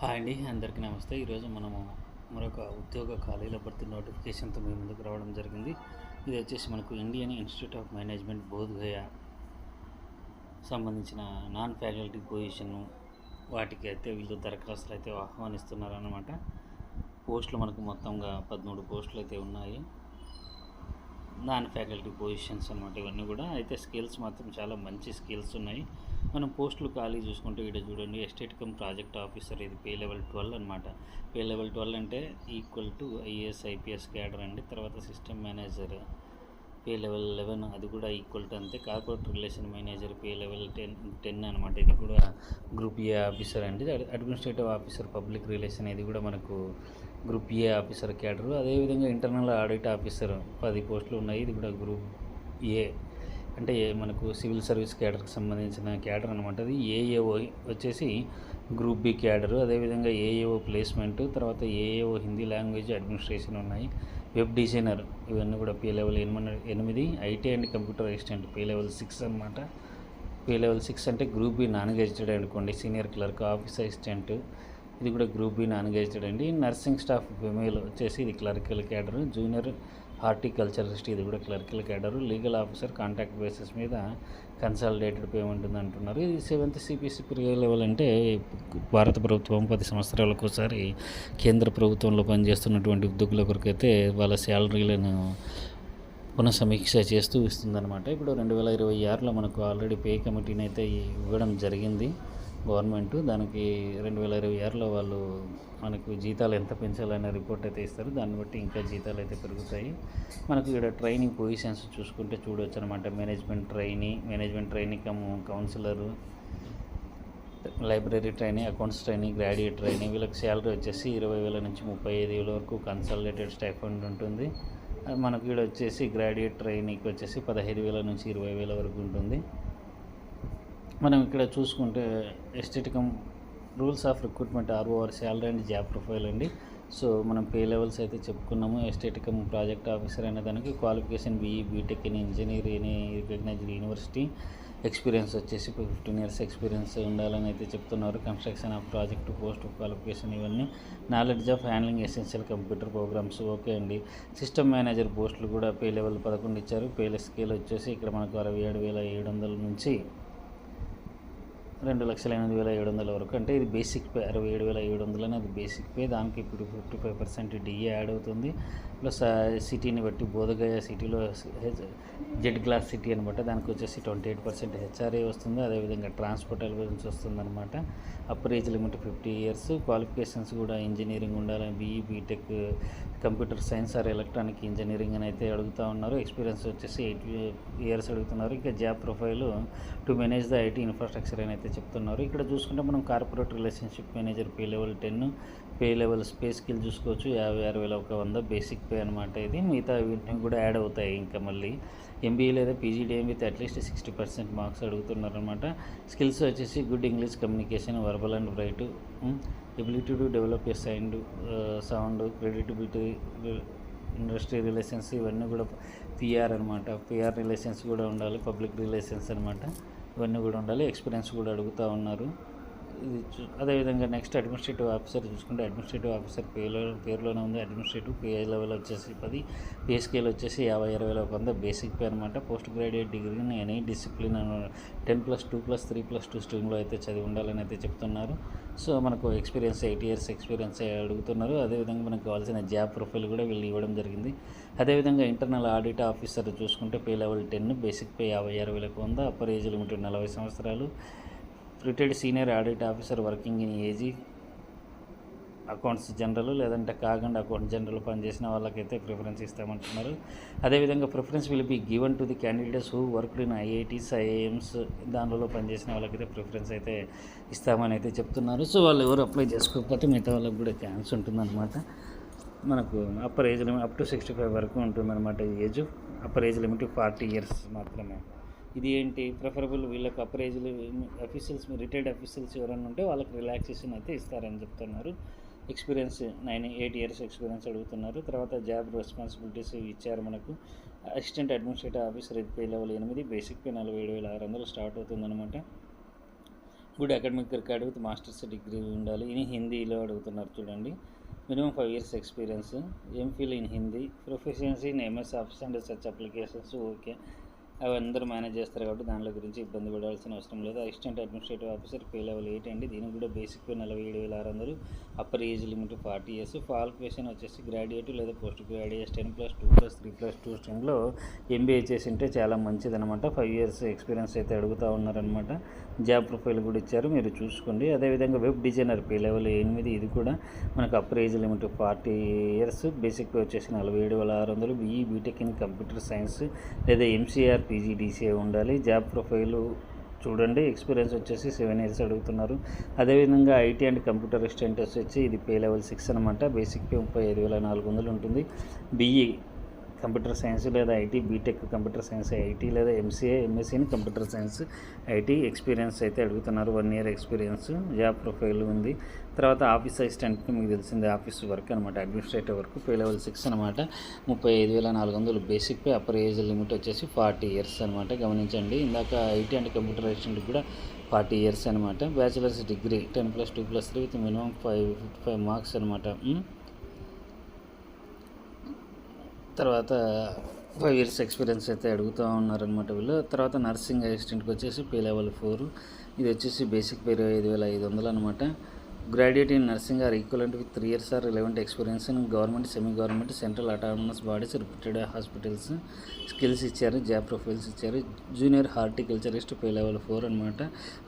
Hi అండి, అందరికీ నమస్తే. ఈరోజు మనము మరొక ఉద్యోగ ఖాళీల భర్తీ నోటిఫికేషన్తో మీ ముందుకు రావడం జరిగింది. ఇది వచ్చేసి మనకు Indian institute of management Bodh Gaya సంబంధించిన నాన్ ఫ్యాకల్టీ పొజిషను. వాటికి అయితే వీళ్ళు దరఖాస్తులు అయితే ఆహ్వానిస్తున్నారు అన్నమాట. పోస్టులు మనకు మొత్తంగా 13 పోస్టులు అయితే ఉన్నాయి. నాన్ ఫ్యాకల్టీ పొజిషన్స్ అనమాట ఇవన్నీ కూడా. అయితే స్కిల్స్ మాత్రం చాలా మంచి స్కిల్స్ ఉన్నాయి. మనం పోస్టులు ఖాళీ చూసుకుంటే ఇక్కడ చూడండి, ఎస్టేట్ కమ్ ప్రాజెక్ట్ ఆఫీసర్, ఇది పే లెవెల్ 12 అనమాట. పే లెవెల్ 12 అంటే equal to IAS IPS cadre అండి. తర్వాత సిస్టమ్ మేనేజర్ పే లెవెల్ 11, అది కూడా ఈక్వల్ టు అంతే. Corporate relation manager pay level 10 అనమాట. ఇది కూడా గ్రూప్ ఏ ఆఫీసర్ అండి. అడ్మినిస్ట్రేటివ్ ఆఫీసర్ పబ్లిక్ రిలేషన్, ఇది కూడా మనకు గ్రూప్ ఏ ఆఫీసర్ క్యాడరు. అదేవిధంగా ఇంటర్నల్ ఆడిట్ ఆఫీసర్ 10 పోస్టులు ఉన్నాయి. ఇది కూడా గ్రూప్ ఏ అంటే మనకు సివిల్ సర్వీస్ క్యాడర్కి సంబంధించిన క్యాడర్ అనమాట. అది ఏఏఓ వచ్చేసి గ్రూప్ బి క్యాడరు. అదేవిధంగా ఏఏఓ ప్లేస్మెంట్, తర్వాత ఏఏఓ హిందీ లాంగ్వేజ్ అడ్మినిస్ట్రేషన్ ఉన్నాయి. వెబ్ డిజైనర్ ఇవన్నీ కూడా pay level 8. IT and computer assistant pay level 6 అనమాట. పే లెవెల్ 6 అంటే గ్రూప్ బి నాన్ గెజిటెడ్ అనుకోండి. సీనియర్ క్లర్క్ ఆఫీస్ అసిస్టెంట్, ఇది కూడా గ్రూప్ బి నాన్ గెజిటెడ్ అండి. నర్సింగ్ స్టాఫ్ ఫిమేల్ వచ్చేసి ఇది క్లరికల్ క్యాడరు. జూనియర్ హార్టికల్చరిస్ట్, ఇది కూడా clerical cadre. Legal officer contract basis మీద కన్సాలిడేటెడ్ పేమెంట్ ఉంది అంటున్నారు. ఇది 7th CPC పే లెవెల్ అంటే భారత ప్రభుత్వం 10 సంవత్సరాలకు ఒకసారి కేంద్ర ప్రభుత్వంలో పనిచేస్తున్నటువంటి ఉద్యోగుల కొరకైతే వాళ్ళ శాలరీలను పునఃసమీక్ష చేస్తూ ఇస్తుందన్నమాట. ఇప్పుడు 2026లో మనకు ఆల్రెడీ పే కమిటీని అయితే ఇవ్వడం జరిగింది గవర్నమెంట్. దానికి 2026లో వాళ్ళు మనకు జీతాలు ఎంత పెంచాలనే రిపోర్ట్ అయితే ఇస్తారు. దాన్ని బట్టి ఇంకా జీతాలు అయితే పెరుగుతాయి. మనకు ఇక్కడ ట్రైనింగ్ పొజిషన్స్ చూసుకుంటే చూడవచ్చు అనమాట. Management trainee councillor, library training, accounts training, graduate training. వీళ్ళకి శాలరీ వచ్చేసి 20,000 నుంచి 35,000 వరకు కన్సల్టేటెడ్ స్టైఫండ్ ఉంటుంది. మనకు ఇక్కడ వచ్చేసి గ్రాడ్యుయేట్ ట్రైనీకి వచ్చేసి 15,000 నుంచి 20,000 వరకు ఉంటుంది. మనం ఇక్కడ చూసుకుంటే ఎస్టెటికమ్ rules of recruitment ROR salary and job profile అండి. సో మనం పే లెవెల్స్ అయితే చెప్పుకున్నాము. ఎస్టెటికమ్ ప్రాజెక్ట్ ఆఫీసర్ అనే దానికి qualification BE BTech in engineer in recognised university. Experience వచ్చేసి 15 years ఎక్స్పీరియన్స్ ఉండాలని అయితే చెప్తున్నారు. Construction of project post qualification ఇవన్నీ. Knowledge of handling essential computer programs okay అండి. సిస్టమ్ మేనేజర్ పోస్టులు కూడా పే లెవెల్ 11 ఇచ్చారు. పే స్కేల్ వచ్చేసి ఇక్కడ మనకు 67,700 నుంచి 2,08,700 వరకు. అంటే ఇది బేసిక్ పే 67,700 అనేది బేసిక్ పే. దానికి ఇప్పుడు 55% డిఏ యాడ్ అవుతుంది. ప్లస్ సిటీని బట్టి బోధగయ సిటీలో జెడ్ క్లాస్ సిటీ అనమాట. దానికి వచ్చేసి 28% HRA వస్తుంది. అదేవిధంగా ట్రాన్స్పోర్ట్ అలవెన్స్ వస్తుంది అనమాట. Upper age limit 50 years. Qualifications కూడా ఇంజనీరింగ్ ఉండాలని BE BTech computer science or electronic engineering అని అయితే అడుగుతూ ఉన్నారు. ఎక్స్పీరియన్స్ వచ్చేసి 8 years అడుగుతున్నారు. ఇంకా job profile to manage the IT infrastructure అని అయితే చెప్తున్నారు. ఇక్కడ చూసుకుంటే మనం corporate relationship manager pay level 10, pay level pay skill చూసుకోవచ్చు 56,100 బేసిక్ పే అనమాట. ఇది మిగతా వీటిని కూడా యాడ్ అవుతాయి. ఇంకా మళ్ళీ MBA లేదా PGDM విత్ అట్లీస్ట్ 60% మార్క్స్ అడుగుతున్నారు అనమాట. స్కిల్స్ వచ్చేసి good English communication, verbal and write, ability to develop a sound, creditability, industry relations ఇవన్నీ కూడా PR అనమాట. PR రిలేషన్స్ కూడా ఉండాలి. పబ్లిక్ రిలేషన్స్ అనమాట. ఇవన్నీ కూడా ఉండాలి. ఎక్స్పీరియన్స్ కూడా అడుగుతూ ఉన్నారు. ఇది అదేవిధంగా నెక్స్ట్ అడ్మినిస్ట్రేటివ్ ఆఫీసర్ చూసుకుంటే అడ్మినిస్ట్రేటివ్ ఆఫీసర్ పేరులోనే ఉంది. అడ్మినిస్ట్రేటివ్ పే లెవెల్ వచ్చేసి 10, పే స్కేల్ వచ్చేసి 52,100 బేసిక్ పే అనమాట. పోస్ట్ గ్రాడ్యుయేట్ డిగ్రీని ఎనీ డిసిప్లిన్ 10+2+3+2 స్ట్రీమ్లో అయితే చదివి ఉండాలని అయితే చెప్తున్నారు. సో మనకు ఎక్స్పీరియన్స్ 8 years ఎక్స్పీరియన్స్ అడుగుతున్నారు. అదేవిధంగా మనకు కావాల్సిన జాబ్ ప్రొఫైల్ కూడా వీళ్ళు ఇవ్వడం జరిగింది. అదేవిధంగా ఇంటర్నల్ ఆడిట్ ఆఫీసర్ చూసుకుంటే pay level 10, basic pay 56,100, upper age limit 40 సంవత్సరాలు. Retired senior audit officer working in AG accounts general లేదంటే కాగండ్ అకౌంట్ జనరల్ పనిచేసిన వాళ్ళకైతే ప్రిఫరెన్స్ ఇస్తామంటున్నారు. అదేవిధంగా preference will be given to the candidates who worked in IITs, IIMs దానిలో పనిచేసిన వాళ్ళకైతే preference అయితే ఇస్తామని అయితే చెప్తున్నారు. సో వాళ్ళు ఎవరు అప్లై చేసుకోకపోతే మిగతా వాళ్ళకి కూడా ఛాన్స్ ఉంటుందన్నమాట. మనకు upper age limit up to 65 వరకు ఉంటుందన్నమాట. Age upper age limit 40 years మాత్రమే. ఇది ఏంటి ప్రిఫరబుల్ వీళ్ళకి upper age officials, retired officials ఎవరైనా ఉంటే వాళ్ళకి రిలాక్సేషన్ అయితే ఇస్తారని చెప్తున్నారు. ఎక్స్పీరియన్స్ 8 years ఎక్స్పీరియన్స్ అడుగుతున్నారు. తర్వాత జాబ్ రెస్పాన్సిబిలిటీస్ ఇచ్చారు మనకు. Assistant administrative officer pay level 8, basic pay 47,600 start అవుతుందన్నమాట. Good academic record with masters degree ఉండాలి. ఇన్ హిందీలో అడుగుతున్నారు చూడండి. Minimum 5 years experience. MPhil in Hindi. Proficiency in MS Office and such applications. Okay, అవి అందరూ మేనేజ్ చేస్తారు కాబట్టి దానిలో గురించి ఇబ్బంది పడాల్సిన అవసరం లేదు. Assistant administrative officer pay level 8 అండి. దీనికి కూడా basic pay 47,600. Upper age limit 40 years. Qualification వచ్చేసి గ్రాడ్యుయేట్ లేదా పోస్ట్ గ్రాడ్యుయేట్ 10+2+3+2 స్ట్రీమ్లో ఎంబీఏ చేసి ఉంటే చాలా మంచిదనమాట. 5 years ఎక్స్పీరియన్స్ అయితే అడుగుతూ ఉన్నారనమాట. జాబ్ ప్రొఫైల్ కూడా ఇచ్చారు, మీరు చూసుకోండి. అదేవిధంగా వెబ్ డిజైనర్ పే లెవెల్ 8. ఇది కూడా మనకు upper age limit 40 years. Basic pay వచ్చేసి 47,600. BE BTech in computer science లేదా ఎంసీఆర్ పీజీడీసీఏ ఉండాలి. జాబ్ ప్రొఫైలు చూడండి. ఎక్స్పీరియన్స్ వచ్చేసి 7 years అడుగుతున్నారు. అదేవిధంగా ఐటీ అండ్ కంప్యూటర్ అసిస్టెంట్ వచ్చి ఇది పే లెవెల్ 6 అనమాట. బేసిక్ పే 35,400 ఉంటుంది. బీఈ కంప్యూటర్ సైన్స్ లేదా IT, BTech computer science IT లేదా MCA MSc in computer science IT experience అయితే అడుగుతున్నారు. 1 year ఎక్స్పీరియన్స్. జాబ్ ప్రొఫైల్ ఉంది. తర్వాత ఆఫీస్ అసిస్టెంట్ మీకు తెలిసిందే, ఆఫీస్ వర్క్ అనమాట, అడ్మినిస్ట్రేటివ్ వర్క్. పే లెవెల్ 6 అనమాట. 35,400 basic pay. Upper age limit వచ్చేసి 40 years అనమాట. గమనించండి. ఇందాక ఐటీ అండ్ కంప్యూటర్ అసిస్టెంట్ కూడా 40 years అనమాట. Bachelors degree 10+2+3 with minimum 55 marks అనమాట. తర్వాత 5 years ఎక్స్పీరియన్స్ అయితే అడుగుతూ ఉన్నారనమాట వీళ్ళు. తర్వాత నర్సింగ్ అసిస్టెంట్కి వచ్చేసి పే లెవెల్ 4. ఇది వచ్చేసి బేసిక్ పే 25,500 అనమాట. Graduate in nursing or equivalent with 3 years or relevant experience in government, semi government, central autonomous bodies, reputed hospitals. Skills ఇచ్చారు, జాబ్ ప్రొఫైల్స్ ఇచ్చారు. జూనియర్ హార్టికల్చరిస్ట్ పే లెవెల్ 4 అనమాట.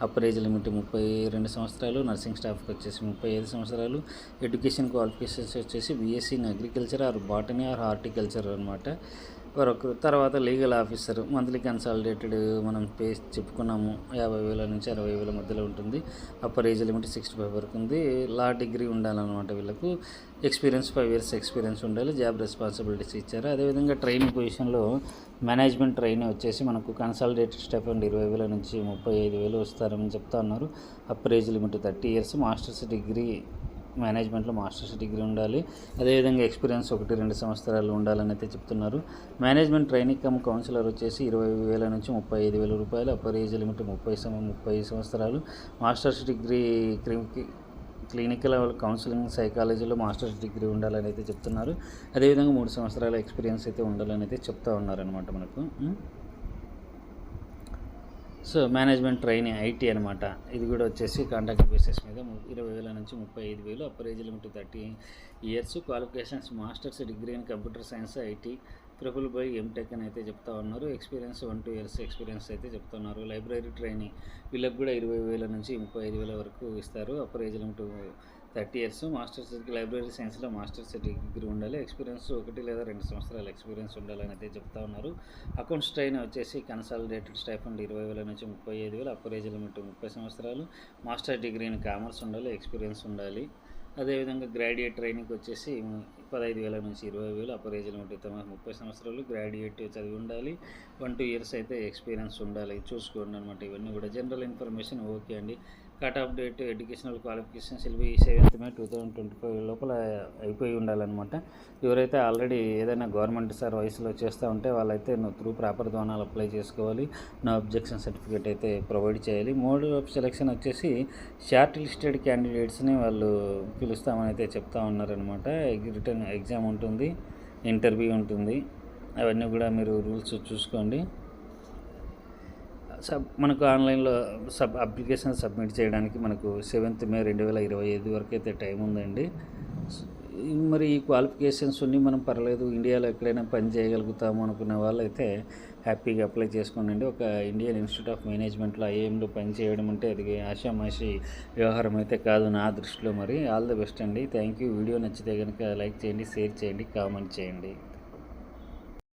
Upper age limit 32 సంవత్సరాలు. Nursing స్టాఫ్కి వచ్చేసి 35 సంవత్సరాలు. Education qualifications వచ్చేసి BSc in agriculture are botany are horticulture అనమాట. తర్వాత లీగల్ ఆఫీసర్ మంత్లీ కన్సాలిడేటెడ్ మనం పే చెప్పుకున్నాము, 50,000 నుంచి 60,000 మధ్యలో ఉంటుంది. అప్పర్ ఏజ్ లిమిట్ 65 వరకు ఉంది. లా డిగ్రీ ఉండాలన్నమాట వీళ్ళకు. ఎక్స్పీరియన్స్ 5 years ఎక్స్పీరియన్స్ ఉండాలి. జాబ్ రెస్పాన్సిబిలిటీస్ ఇచ్చారు. అదేవిధంగా ట్రైనింగ్ పొజిషన్లో మేనేజ్మెంట్ ట్రైనింగ్ వచ్చేసి మనకు కన్సాలిడేటెడ్ స్టైపెండ్ 20,000 నుంచి 35,000 వస్తారని చెప్తా ఉన్నారు. Upper age limit 30 years. Masters degree మేనేజ్మెంట్లో మాస్టర్స్ డిగ్రీ ఉండాలి. అదేవిధంగా ఎక్స్పీరియన్స్ 1-2 సంవత్సరాలు ఉండాలని అయితే చెప్తున్నారు. మేనేజ్మెంట్ ట్రైనింగ్ కమ్ కౌన్సిలర్ వచ్చేసి 20,000 నుంచి 35,000 రూపాయలు. అప్పర్ ఏజ్ లిమిట్ 30 సంవత్సరాలు. మాస్టర్స్ డిగ్రీ క్లినికల్ కౌన్సిలింగ్ సైకాలజీలో మాస్టర్స్ డిగ్రీ ఉండాలని అయితే చెప్తున్నారు. అదేవిధంగా 3 సంవత్సరాల ఎక్స్పీరియన్స్ అయితే ఉండాలని అయితే చెప్తా ఉన్నారనమాట మనకు. సో మేనేజ్మెంట్ ట్రైనింగ్ ఐటీ అనమాట. ఇది కూడా వచ్చేసి కాంట్రాక్ట్ బేసిస్ మీద 20,000 నుంచి 35,000. Upper age limit 30 years. Qualifications masters degree in computer science IT preferred by MTech అని అయితే చెప్తా ఉన్నారు. ఎక్స్పీరియన్స్ 1-2 years ఎక్స్పీరియన్స్ అయితే చెప్తున్నారు. లైబ్రరీ ట్రైనింగ్ వీళ్ళకి కూడా 20,000 నుంచి 35,000 వరకు ఇస్తారు. Upper age limit 30 years. Masters library సైన్స్లో మాస్టర్స్ డిగ్రీ ఉండాలి. ఎక్స్పీరియన్స్ 1 లేదా 2 సంవత్సరాల ఎక్స్పీరియన్స్ ఉండాలని అయితే చెప్తా ఉన్నారు. అకౌంట్స్ ట్రైన్ వచ్చేసి కన్సాలిడేటెడ్ స్టైఫండ్ 20,000 నుంచి 35,000. అప్పర్ ఏజ్ లిమిట్ 30 సంవత్సరాలు. మాస్టర్ డిగ్రీ ఇన్ కామర్స్ ఉండాలి. ఎక్స్పీరియన్స్ ఉండాలి. అదేవిధంగా గ్రాడ్యుయేట్ ట్రైనింగ్ వచ్చేసి 15,000 నుంచి 20,000. అప్పర్ ఏజ్ లిమిట్ 30 సంవత్సరాలు. గ్రాడ్యుయేట్ చదివి ఉండాలి. 1-2 years అయితే ఎక్స్పీరియన్స్ ఉండాలి. చూసుకోండి అనమాట. ఇవన్నీ కూడా జనరల్ ఇన్ఫర్మేషన్. ఓకే అండి. Cut off date educational qualifications 7th May 2025 లోపల అయిపోయి ఉండాలన్నమాట. ఎవరైతే ఆల్రెడీ ఏదైనా గవర్నమెంట్ సర్వీస్లో చేస్తూ ఉంటే వాళ్ళైతే త్రూ ప్రాపర్ ద్వానాలు అప్లై చేసుకోవాలి. నో అబ్జెక్షన్ సర్టిఫికేట్ అయితే ప్రొవైడ్ చేయాలి. మోడ్ ఆఫ్ సెలెక్షన్ వచ్చేసి షార్ట్ లిస్టెడ్ క్యాండిడేట్స్ని వాళ్ళు పిలుస్తామని అయితే చెప్తా ఉన్నారనమాట. రిటర్న్ ఎగ్జామ్ ఉంటుంది, ఇంటర్వ్యూ ఉంటుంది. అవన్నీ కూడా మీరు రూల్స్ చూసుకోండి. మనకు ఆన్లైన్లో అప్లికేషన్ సబ్మిట్ చేయడానికి మనకు 7th May 2025 వరకు అయితే టైం ఉందండి. మరి ఈ క్వాలిఫికేషన్స్ ఉన్ని మనం పర్లేదు ఇండియాలో ఎక్కడైనా పని చేయగలుగుతాము అనుకునే వాళ్ళైతే హ్యాపీగా అప్లై చేసుకోండి. ఒక ఇండియన్ ఇన్స్టిట్యూట్ ఆఫ్ మేనేజ్మెంట్లో ఐఏఎంలో పని చేయడం అంటే అది ఆషామాషి వ్యవహారం అయితే కాదు నా దృష్టిలో. మరి ఆల్ ది బెస్ట్ అండి. Thank you. వీడియో నచ్చితే కనుక లైక్ చేయండి, షేర్ చేయండి, కామెంట్ చేయండి.